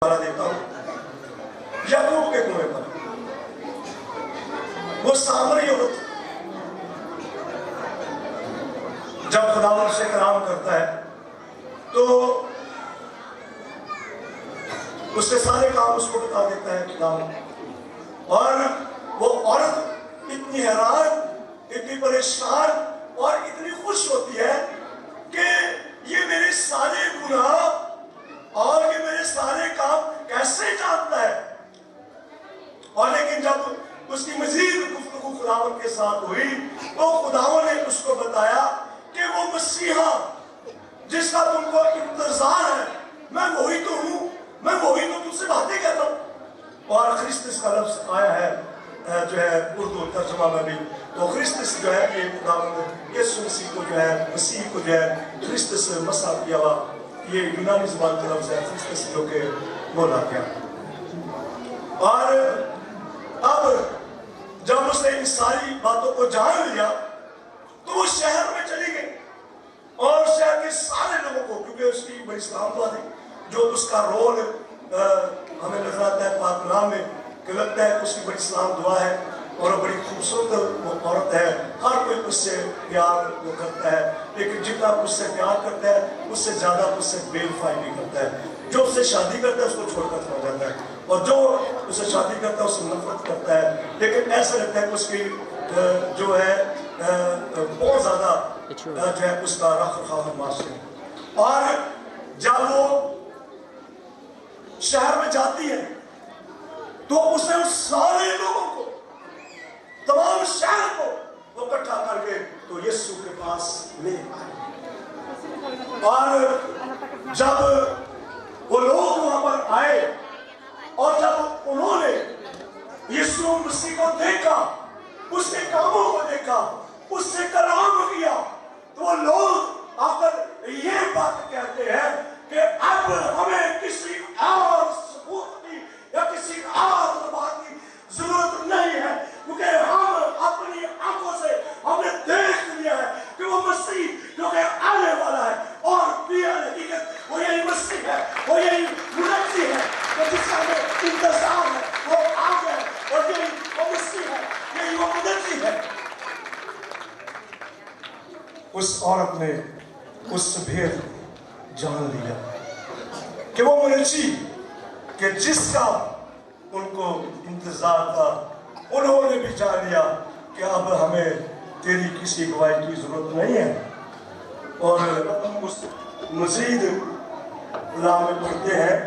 دیتا ہوں یعقوب کے کنویں پر وہ سامری عورت جب خداوند سے کلام کرتا ہے تو اس کے سارے کام اس کو بتا دیتا ہے خداوند، اور وہ عورت اتنی حیران، اتنی پریشان اور اتنی خوش ہوتی ہے کہ یہ میرے سارے گناہ اور یہ میرے سارے کام کیسے جانتا ہے۔ اور لیکن جب اس کی مزید گفتگو خداوند کے ساتھ ہوئی تو خداوند نے اس کو بتایا کہ وہ مسیحا جس کا تم کو انتظار ہے، میں وہی تو ہوں، میں وہی تو تم سے باتیں کر رہا ہوں۔ اور خریستس کا لفظ آیا ہے جو ہے اردو ترجمہ میں بھی، تو خریستس جو ہے یہ خداوند یسوع مسیح کو جو ہے، مسیح کو جو ہے خریستس مسح کیا ہوا، یہ یونانی زبان کا لفظ ہے خریستس جو کہ بولا گیا۔ اور اب جب اس نے ان ساری باتوں کو جان لیا تو وہ شہر میں چلی گئی اور شہر کے سارے لوگوں کو، کیونکہ اس کی بڑی اسلام دعا تھی جو اس کا رول ہمیں نظر آتا ہے پاک کلام میں، کہ لگتا ہے اس کی بڑی اسلام دعا ہے اور بڑی خوبصورت وہ عورت ہے، ہر کوئی اس سے پیار وہ کرتا ہے، لیکن جتنا اس سے پیار کرتا ہے اس سے زیادہ اس سے بے وفائی بھی کرتا ہے۔ جو اس سے شادی کرتا ہے اس کو چھوڑ کر چلا جاتا ہے، اور جو اس سے شادی کرتا ہے اس سے نفرت کرتا ہے، لیکن ایسا لگتا ہے کہ اس کی جو ہے بہت زیادہ جو ہے اس کا رکھ رکھاو ہے معاشرے میں۔ اور جب وہ شہر میں جاتی ہے تو اس نے اس سارے لوگوں کو، تمام شہر کو وہ اکٹھا کر کے تو یسوع کے پاس لے آئے۔ اور جب وہ لوگ وہاں پر آئے اور جب انہوں نے یسوع مسیح کو دیکھا، اس کے کاموں کو دیکھا، اس سے کلام کیا، تو وہ لوگ آ کر یہ بات کہتے ہیں کہ اب ہمیں کسی اور ثبوت کی یا کسی اور بات کی ضرورت نہیں ہے، کیونکہ ہم اپنی آنکھوں سے ہم نے دیکھ لیا ہے کہ وہ مسیح جو کہ آنے والا ہے، اور بھی حقیقت وہ یہی مسیح ہے، وہ یہی منجی ہے جس کا ہمیں انتظار ہے، وہ آ گئے، اور یہی وہ مسیح ہے، یہی وہ منجی ہے۔ اس عورت نے اس بھید جان لیا کہ وہ منجی کہ جس کا ان کو انتظار تھا، انہوں نے بھی جان لیا کہ اب ہمیں تیری کسی گواہی کی ضرورت نہیں ہے۔ اور مزید کلام میں پڑھتے ہیں